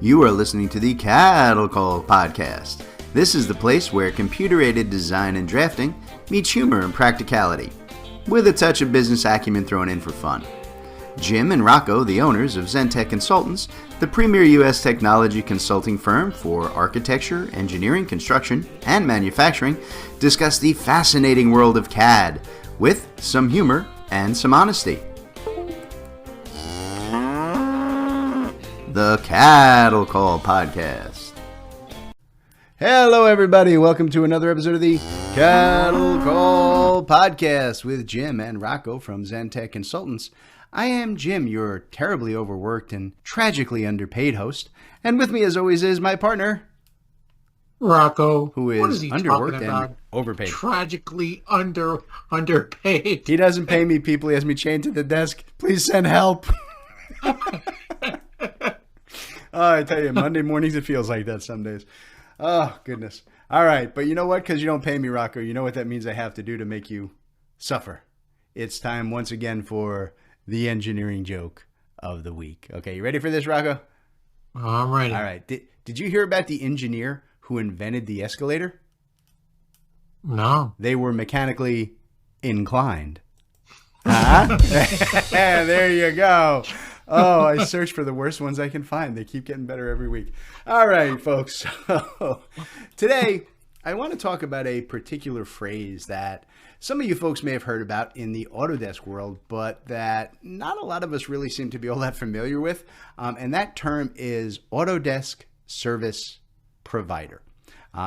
You are listening to the Cattle Call Podcast. This is the place where computer-aided design and drafting meets humor and practicality, with a touch of business acumen thrown in for fun. Jim and Rocco, the owners of Zentech Consultants, the premier U.S. technology consulting firm for architecture, engineering, construction, and manufacturing, discuss the fascinating world of CAD with some humor and some honesty. The Cattle Call Podcast. Hello, everybody. Welcome to another episode of the Cattle Call Podcast with Jim and Rocco from Zentech Consultants. I am Jim, your terribly overworked and tragically underpaid host. And with me, as always, is my partner, Rocco, who is underworked and overpaid. Tragically underpaid. He doesn't pay me, people. He has me chained to the desk. Please send help. Oh, I tell you, Monday mornings it feels like that some days. Oh, goodness. All right, but you know what? Because you don't pay me, Rocco, you know what that means I have to do to make you suffer. It's time once again for the engineering joke of the week. Okay, you ready for this, Rocco? I'm ready. All right. Did you hear about the engineer who invented the escalator? No. They were mechanically inclined. Huh? There you go. Oh, I search for the worst ones I can find. They keep getting better every week. All right, folks. So, today, I want to talk about a particular phrase that some of you folks may have heard about in the Autodesk world, but that not a lot of us really seem to be all that familiar with. And that term is Autodesk Service Provider.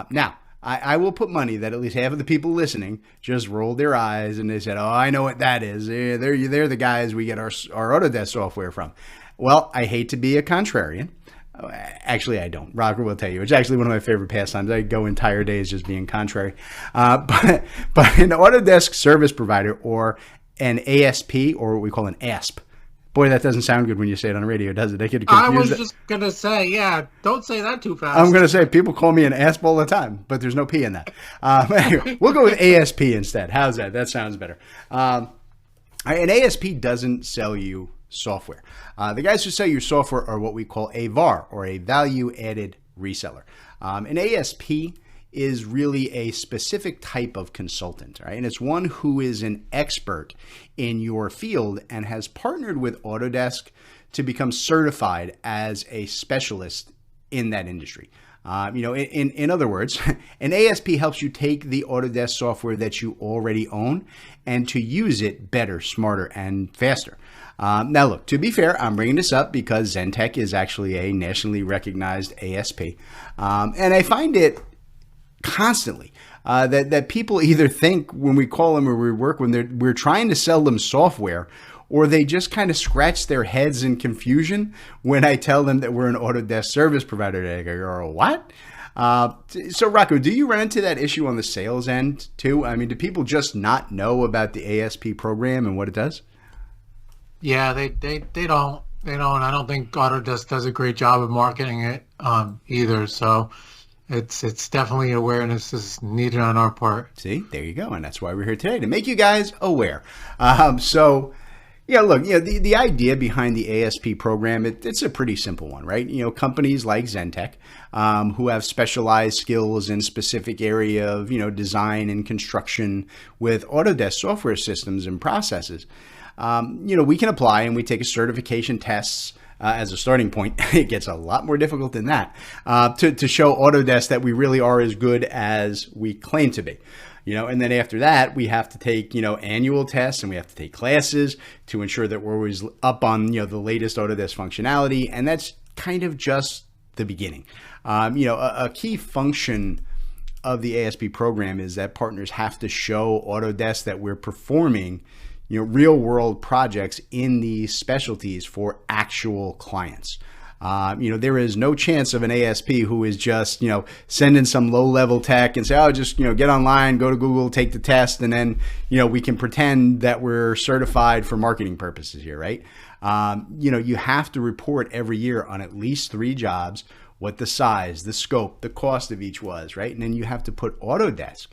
Now, I will put money that at least half of the people listening just rolled their eyes and they said, oh, I know what that is. They're the guys we get our Autodesk software from. Well, I hate to be a contrarian. Actually, I don't. Roger will tell you. It's actually one of my favorite pastimes. I go entire days just being contrary. But an Autodesk Service Provider, or an ASP, or what we call an ASP. Boy, that doesn't sound good when you say it on the radio, does it? They get confused. I was just going to say, yeah, don't say that too fast. I'm going to say people call me an ASP all the time, but there's no P in that. Anyway, we'll go with ASP instead. How's that? That sounds better. An ASP doesn't sell you software. The guys who sell you software are what we call a VAR, or a Value-Added Reseller. An ASP is really a specific type of consultant, right? And it's one who is an expert in your field and has partnered with Autodesk to become certified as a specialist in that industry. In other words, an ASP helps you take the Autodesk software that you already own and to use it better, smarter, and faster. Now, look, to be fair, I'm bringing this up because Zentech is actually a nationally recognized ASP. And I find it constantly that people either think when we call them or we work when we're trying to sell them software, or they just kind of scratch their heads in confusion when I tell them that we're an Autodesk service provider. They go, what? So Rocco, do you run into that issue on the sales end too? I mean, do people just not know about the ASP program and what it does? Yeah, they don't. I don't think Autodesk does a great job of marketing it either. So it's definitely awareness is needed on our part. See, there you go. And that's why we're here today, to make you guys aware. The idea behind the ASP program, it's a pretty simple one, right? Companies like Zentech, who have specialized skills in specific area of, design and construction with Autodesk software systems and processes. We can apply and we take a certification tests as a starting point. It gets a lot more difficult than that to show Autodesk that we really are as good as we claim to be. And then after that, we have to take, annual tests and we have to take classes to ensure that we're always up on, the latest Autodesk functionality. And that's kind of just the beginning. A key function of the ASP program is that partners have to show Autodesk that we're performing real world projects in these specialties for actual clients. There is no chance of an ASP who is just, sending some low level tech and say, oh, just, get online, go to Google, take the test, and then, we can pretend that we're certified for marketing purposes here, right? You have to report every year on at least 3 jobs, what the size, the scope, the cost of each was, right? And then you have to put Autodesk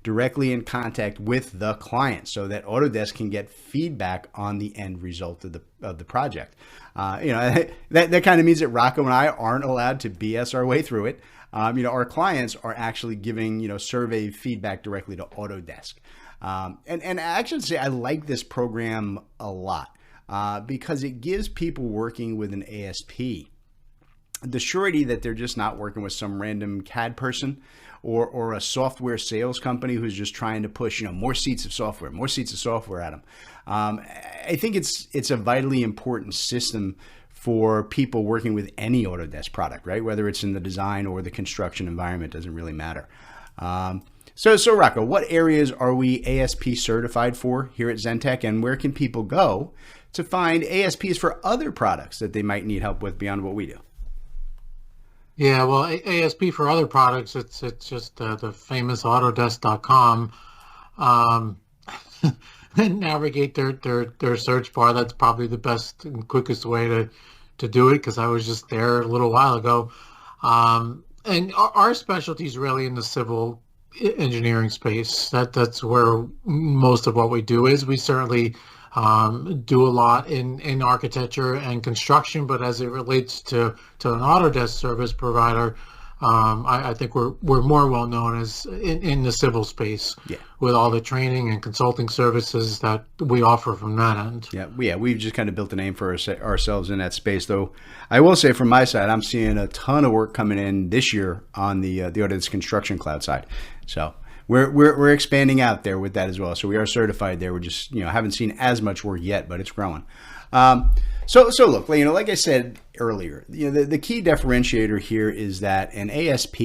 directly in contact with the client so that Autodesk can get feedback on the end result of the project. That kind of means that Rocco and I aren't allowed to BS our way through it. Our clients are actually giving, survey feedback directly to Autodesk. And I actually say I like this program a lot because it gives people working with an ASP the surety that they're just not working with some random CAD person or a software sales company who's just trying to push, more seats of software at them. I think it's a vitally important system for people working with any Autodesk product, right? Whether it's in the design or the construction environment, doesn't really matter. So Rocco, what areas are we ASP certified for here at Zentech, and where can people go to find ASPs for other products that they might need help with beyond what we do? Yeah, well, ASP for other products, it's just the famous Autodesk.com. Navigate their search bar. That's probably the best and quickest way to do it, because I was just there a little while ago. And our specialty is really in the civil engineering space. That's where most of what we do is. We certainly do a lot in architecture and construction, but as it relates to an Autodesk service provider, I think we're more well known as in the civil space, with all the training and consulting services that we offer from that end. We've just kind of built a name for ourselves in that space. Though I will say from my side, I'm seeing a ton of work coming in this year on the Autodesk Construction Cloud side. So we're expanding out there with that as well. So we are certified there. We're just haven't seen as much work yet, but it's growing. So look, like I said earlier, the key differentiator here is that an ASP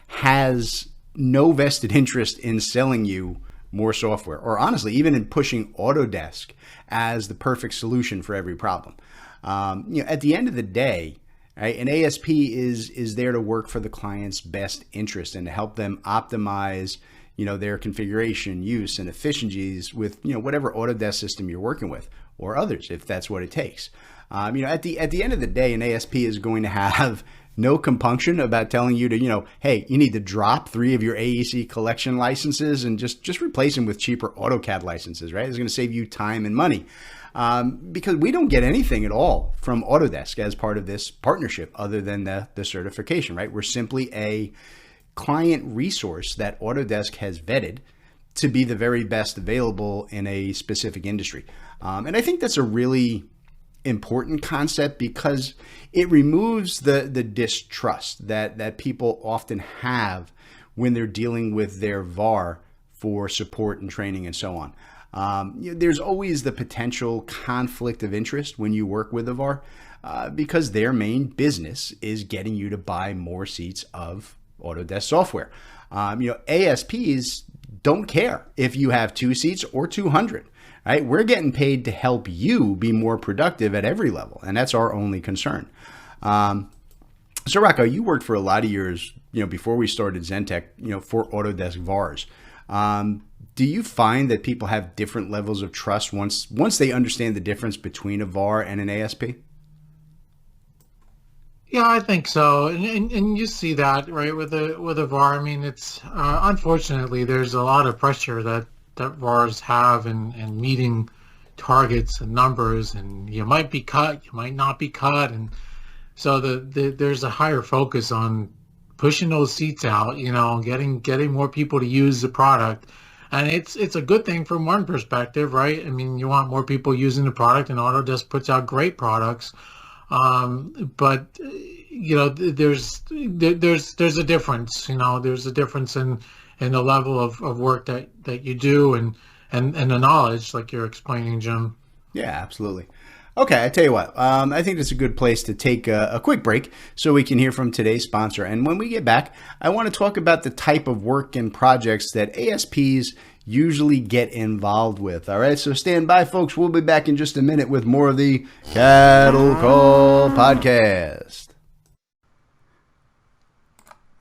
has no vested interest in selling you more software, or honestly, even in pushing Autodesk as the perfect solution for every problem. At the end of the day, right, an ASP is there to work for the client's best interest and to help them optimize their configuration, use, and efficiencies with whatever Autodesk system you're working with, or others if that's what it takes. At the end of the day, an ASP is going to have no compunction about telling you to hey, you need to drop 3 of your AEC collection licenses and just replace them with cheaper AutoCAD licenses, right? It's going to save you time and money. Because we don't get anything at all from Autodesk as part of this partnership other than the certification, right? We're simply a client resource that Autodesk has vetted to be the very best available in a specific industry. And I think that's a really important concept because it removes the distrust that people often have when they're dealing with their VAR for support and training and so on. There's always the potential conflict of interest when you work with a VAR because their main business is getting you to buy more seats of Autodesk software. ASPs don't care if you have 2 seats or 200. Right? We're getting paid to help you be more productive at every level, and that's our only concern. So Rocco, you worked for a lot of years, before we started Zentech, for Autodesk VARs. Do you find that people have different levels of trust once they understand the difference between a VAR and an ASP? Yeah, I think so, and you see that right with a VAR. I mean, it's unfortunately there's a lot of pressure that VARs have and meeting targets and numbers, and you might be cut, you might not be cut, and so there's a higher focus on pushing those seats out, getting more people to use the product. And it's a good thing from one perspective, right? I mean, you want more people using the product, and Autodesk puts out great products. But there's a difference. There's a difference in the level of work that you do and the knowledge, like you're explaining, Jim. Yeah, absolutely. Okay, I tell you what, I think it's a good place to take a quick break so we can hear from today's sponsor. And when we get back, I want to talk about the type of work and projects that ASPs usually get involved with. All right, so stand by, folks. We'll be back in just a minute with more of the Cattle Call Podcast.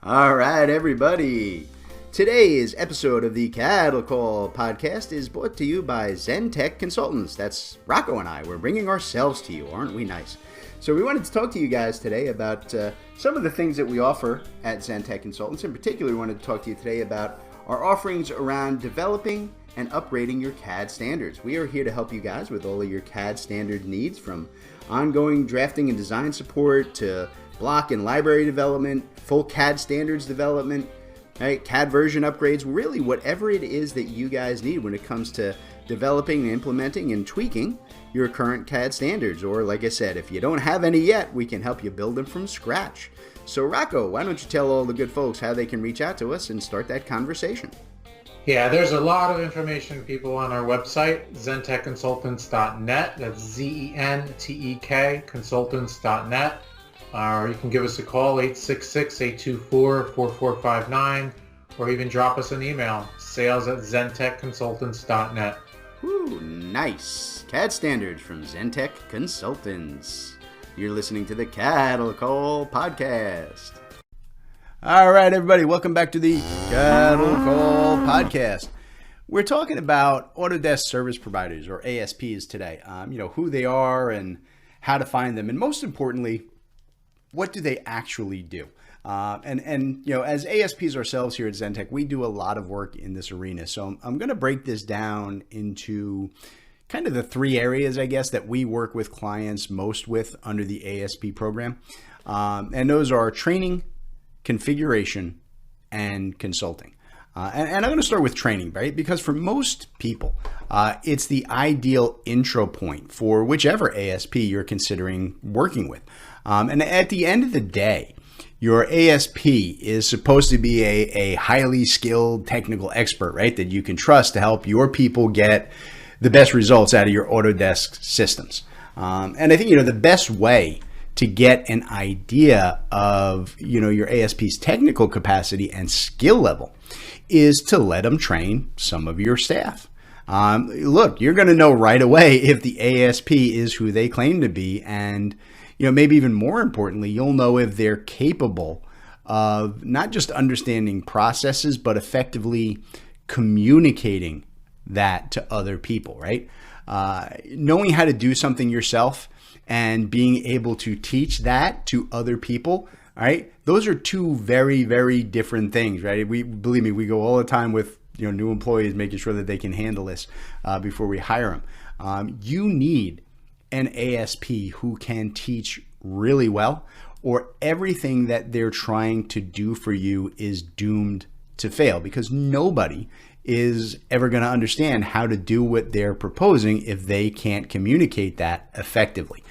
All right, everybody. Today's episode of the Cattle Call Podcast is brought to you by Zentech Consultants. That's Rocco and I. We're bringing ourselves to you. Aren't we nice? So we wanted to talk to you guys today about some of the things that we offer at Zentech Consultants. In particular, we wanted to talk to you today about our offerings around developing and upgrading your CAD standards. We are here to help you guys with all of your CAD standard needs, from ongoing drafting and design support to block and library development, full CAD standards development, right? CAD version upgrades, really whatever it is that you guys need when it comes to developing, implementing, and tweaking your current CAD standards. Or like I said, if you don't have any yet, we can help you build them from scratch. So Rocco, why don't you tell all the good folks how they can reach out to us and start that conversation? Yeah, there's a lot of information, people, on our website, zentechconsultants.net. That's ZENTEK consultants.net. Or you can give us a call, 866-824-4459, or even drop us an email, sales@zentechconsultants.net. Ooh, nice. CAD standards from Zentech Consultants. You're listening to the Cattle Call Podcast. All right, everybody, welcome back to the Cattle Call Podcast. We're talking about Autodesk Service Providers, or ASPs, today. Who they are and how to find them, and most importantly, what do they actually do? As ASPs ourselves here at Zentech, we do a lot of work in this arena. So I'm going to break this down into kind of the three areas, I guess, that we work with clients most with under the ASP program. And those are training, configuration, and consulting. And I'm going to start with training, right? Because for most people, it's the ideal intro point for whichever ASP you're considering working with. And at the end of the day, your ASP is supposed to be a highly skilled technical expert, right? That you can trust to help your people get the best results out of your Autodesk systems. And I think, the best way to get an idea of, your ASP's technical capacity and skill level is to let them train some of your staff. Look, you're going to know right away if the ASP is who they claim to be, and maybe even more importantly, you'll know if they're capable of not just understanding processes, but effectively communicating that to other people, right? Knowing how to do something yourself and being able to teach that to other people, right? Those are two very, very different things, right? Believe me, we go all the time with new employees, making sure that they can handle this before we hire them. You need an ASP who can teach really well, or everything that they're trying to do for you is doomed to fail, because nobody is ever going to understand how to do what they're proposing if they can't communicate that effectively.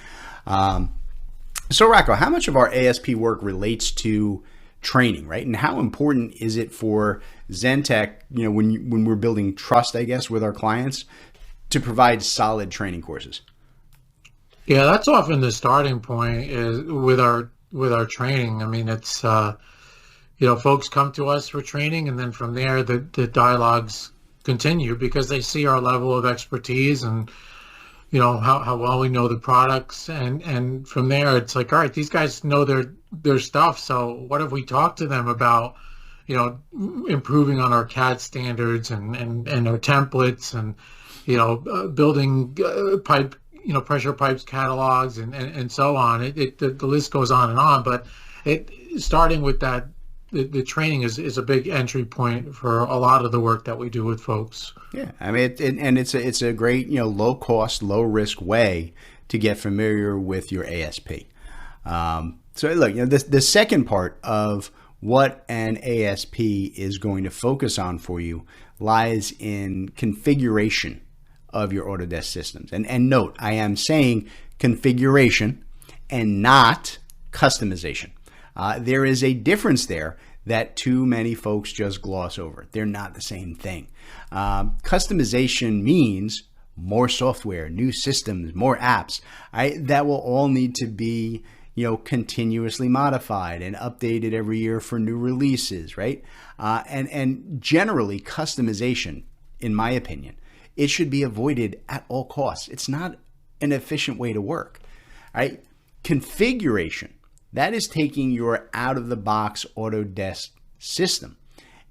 So Rocco, how much of our ASP work relates to training, right? And how important is it for Zentech, when we're building trust, I guess, with our clients, to provide solid training courses? Yeah, that's often the starting point is with our training. I mean, it's folks come to us for training, and then from there the dialogues continue because they see our level of expertise and how well we know the products, and from there it's like, all right, these guys know their stuff. So what have we talked to them about? Improving on our CAD standards and our templates, and building pipe. Pressure pipes catalogs and so on. The list goes on and on, but starting with that, the training is a big entry point for a lot of the work that we do with folks. Yeah, I mean, it's a great, low cost, low risk way to get familiar with your ASP. So look, the second part of what an ASP is going to focus on for you lies in configuration of your Autodesk systems. And note, I am saying configuration and not customization. There is a difference there that too many folks just gloss over. They're not the same thing. Customization means more software, new systems, more apps, right? That will all need to be continuously modified and updated every year for new releases, right? And generally, customization, in my opinion, it should be avoided at all costs. It's not an efficient way to work, right? Configuration, that is taking your out-of-the-box Autodesk system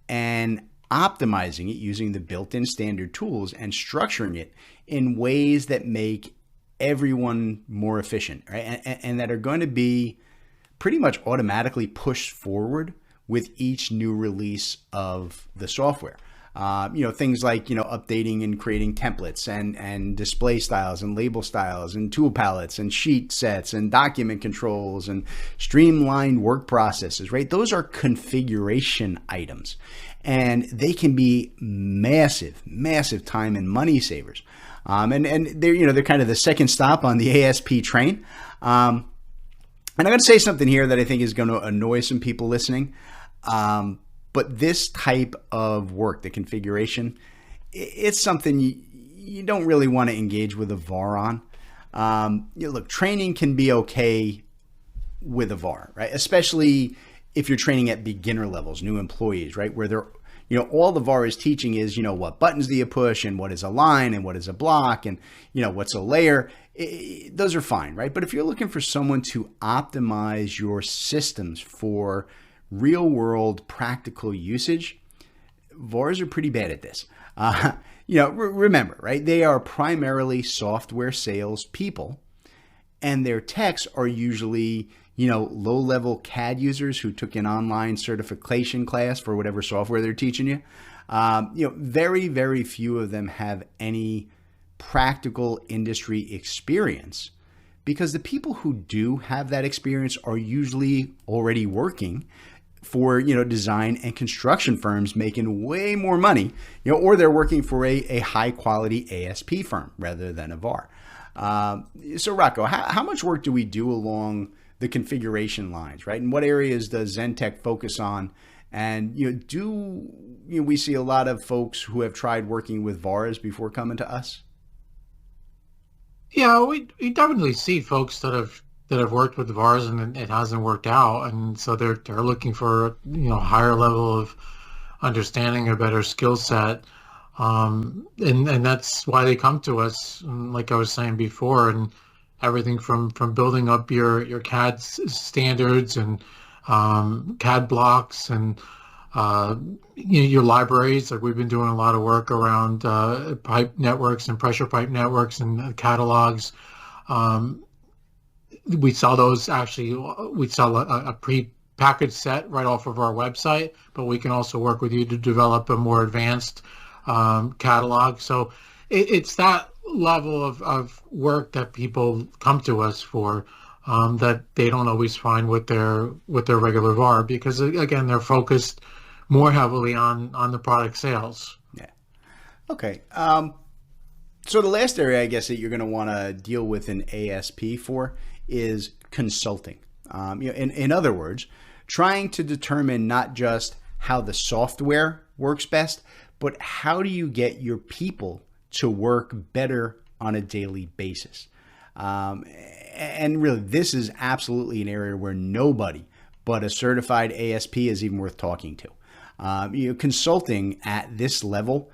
and optimizing it using the built-in standard tools and structuring it in ways that make everyone more efficient, right? And that are going to be pretty much automatically pushed forward with each new release of the software. Things like, updating and creating templates and display styles and label styles and tool palettes and sheet sets and document controls and streamlined work processes, right? Those are configuration items, and they can be massive, massive time and money savers. And they're kind of the second stop on the ASP train. And I'm going to say something here that I think is going to annoy some people listening. But this type of work, the configuration, it's something you don't really want to engage with a VAR on. Look, training can be okay with a VAR, right? Especially if you're training at beginner levels, new employees, right? Where they're, all the VAR is teaching is, what buttons do you push and what is a line and what is a block and, what's a layer. Those are fine, right? But if you're looking for someone to optimize your systems for real world practical usage, VARs are pretty bad at this. Remember, right? They are primarily software sales people, and their techs are usually, low-level CAD users who took an online certification class for whatever software they're teaching you. Very, very few of them have any practical industry experience, because the people who do have that experience are usually already working for, design and construction firms making way more money, or they're working for a high quality ASP firm rather than a VAR. So Rocco, how much work do we do along the configuration lines, right? And what areas does Zentech focus on? And we see a lot of folks who have tried working with VARs before coming to us? Yeah, we definitely see folks that have worked with VARs and it hasn't worked out, and so they're looking for higher level of understanding, a better skill set, and that's why they come to us. Like I was saying before, and everything from building up your CAD standards and CAD blocks and your libraries. Like we've been doing a lot of work around pipe networks and pressure pipe networks and catalogs. We sell those we sell a pre-packaged set right off of our website, but we can also work with you to develop a more advanced catalog. So it's that level of work that people come to us for, that they don't always find with their regular VAR, because again, they're focused more heavily on the product sales. Yeah. Okay. So the last area, I guess, that you're going to want to deal with an ASP for is consulting. In other words, trying to determine not just how the software works best, but how do you get your people to work better on a daily basis. And really, this is absolutely an area where nobody but a certified ASP is even worth talking to. Consulting at this level,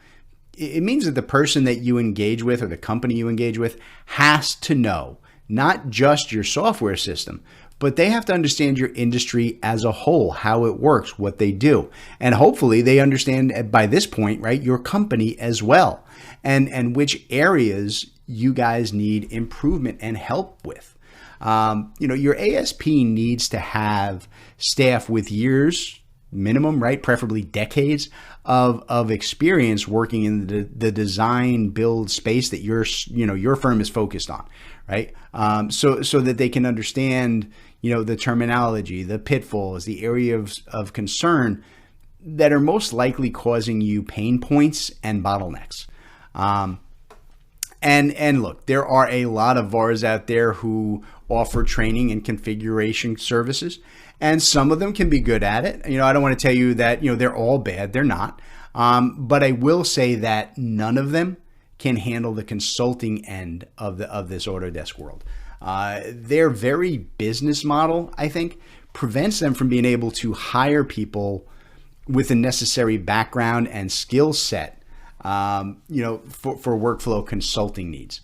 it means that the person that you engage with or the company you engage with has to know not just your software system, but they have to understand your industry as a whole, how it works, what they do. And hopefully they understand by this point, right, your company as well, and which areas you guys need improvement and help with. Your ASP needs to have staff with years minimum, right? Preferably decades of experience working in the design build space that your firm is focused on, right? So that they can understand, the terminology, the pitfalls, the area of concern that are most likely causing you pain points and bottlenecks. And look, there are a lot of VARs out there who offer training and configuration services, and some of them can be good at it. I don't want to tell you that, they're all bad. They're not. But I will say that none of them can handle the consulting end of this Autodesk world. Their very business model, I think, prevents them from being able to hire people with the necessary background and skill set, for workflow consulting needs.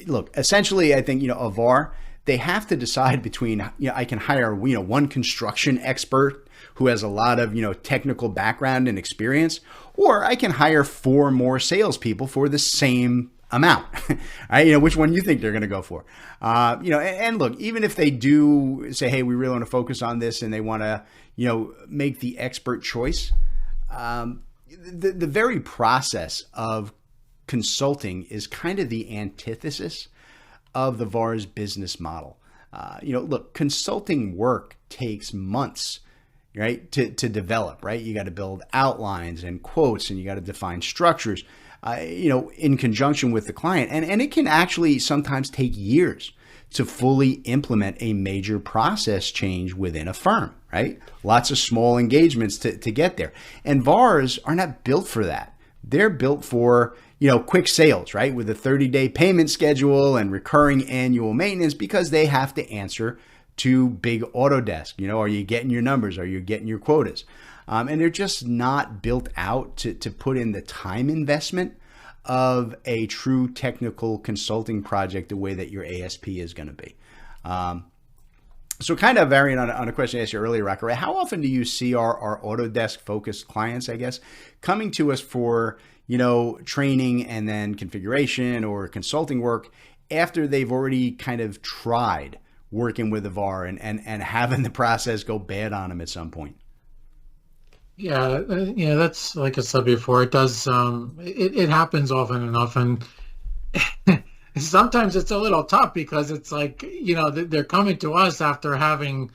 Look, essentially, I think, a VAR, they have to decide between, I can hire, one construction expert who has a lot of, technical background and experience, or I can hire 4 more salespeople for the same amount, right? Which one you think they're going to go for. And look, even if they do say, hey, we really want to focus on this and they want to, make the expert choice, the very process of consulting is kind of the antithesis of the VAR's business model. Look, consulting work takes months, right, to develop, right? You got to build outlines and quotes, and you got to define structures, in conjunction with the client. And it can actually sometimes take years to fully implement a major process change within a firm, right? Lots of small engagements to get there. And VARs are not built for that. They're built for, quick sales, right? With a 30-day payment schedule and recurring annual maintenance, because they have to answer to big Autodesk. Are you getting your numbers? Are you getting your quotas? And they're just not built out to put in the time investment of a true technical consulting project the way that your ASP is going to be. So kind of varying on a question I asked you earlier, Rocco, right? How often do you see our Autodesk focused clients, I guess, coming to us for, training and then configuration or consulting work after they've already kind of tried working with a VAR and having the process go bad on them at some point? Yeah, that's like I said before. It does. It happens often enough, and sometimes it's a little tough because it's like they're coming to us after having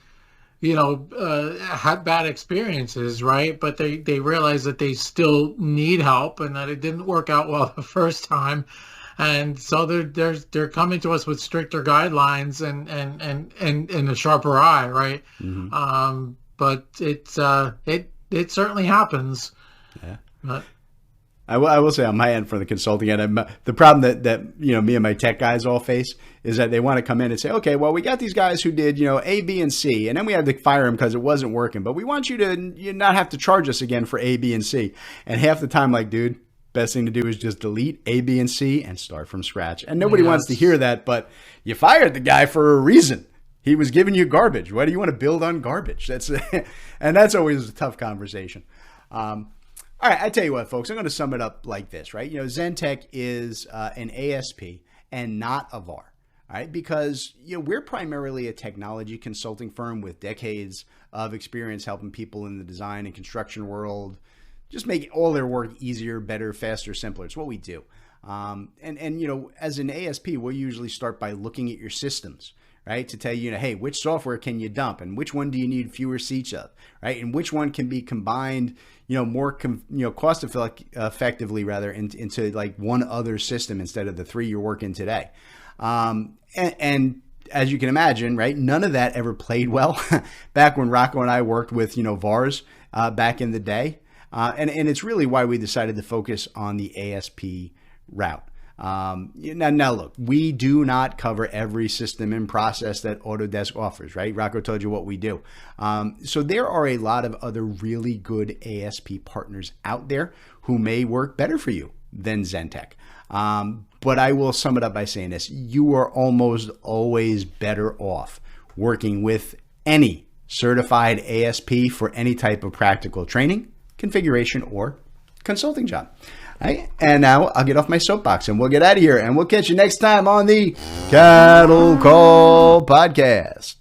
had bad experiences, right? But they realize that they still need help and that it didn't work out well the first time, and so they're coming to us with stricter guidelines and a sharper eye, right? Mm-hmm. But it certainly happens. Yeah. But I will say on my end, for the consulting end, the problem that me and my tech guys all face is that they want to come in and say, okay, well, we got these guys who did A, B, and C, and then we had to fire them because it wasn't working. But we want you to not have to charge us again for A, B, and C. And half the time, like, dude, best thing to do is just delete A, B, and C and start from scratch. And nobody wants to hear that, but you fired the guy for a reason. He was giving you garbage. Why do you want to build on garbage? And that's always a tough conversation. All right, I tell you what, folks, I'm going to sum it up like this, right? Zentech is an ASP and not a VAR, all right? Because we're primarily a technology consulting firm with decades of experience helping people in the design and construction world just make all their work easier, better, faster, simpler. It's what we do. As an ASP, we'll usually start by looking at your systems, right? To tell you, hey, which software can you dump and which one do you need fewer seats of, right? And which one can be combined, more cost effectively rather into like one other system instead of the three you're working today. And as you can imagine, right, none of that ever played well back when Rocco and I worked with, VARs back in the day. And it's really why we decided to focus on the ASP route. Now look, we do not cover every system and process that Autodesk offers, right? Rocco told you what we do. So there are a lot of other really good ASP partners out there who may work better for you than Zentech. But I will sum it up by saying this: you are almost always better off working with any certified ASP for any type of practical training, configuration, or consulting job. Right? And now I'll get off my soapbox and we'll get out of here, and we'll catch you next time on the Cattle Call Podcast.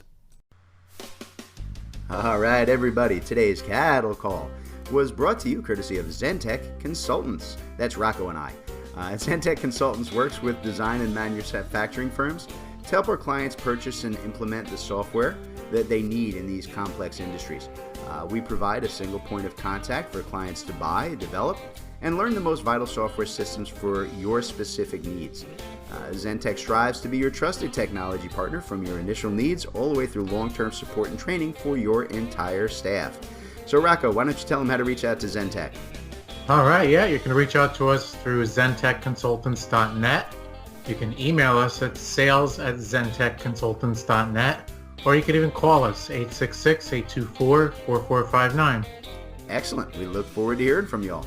All right, everybody. Today's Cattle Call was brought to you courtesy of Zentech Consultants. That's Rocco and I. Zentech Consultants works with design and manufacturing firms to help our clients purchase and implement the software that they need in these complex industries. We provide a single point of contact for clients to buy, develop, and learn the most vital software systems for your specific needs. Zentech strives to be your trusted technology partner from your initial needs all the way through long-term support and training for your entire staff. So Rocco, why don't you tell them how to reach out to Zentech? All right, yeah, you can reach out to us through zentechconsultants.net. You can email us at sales@zentechconsultants.net, or you can even call us 866-824-4459. Excellent. We look forward to hearing from you all.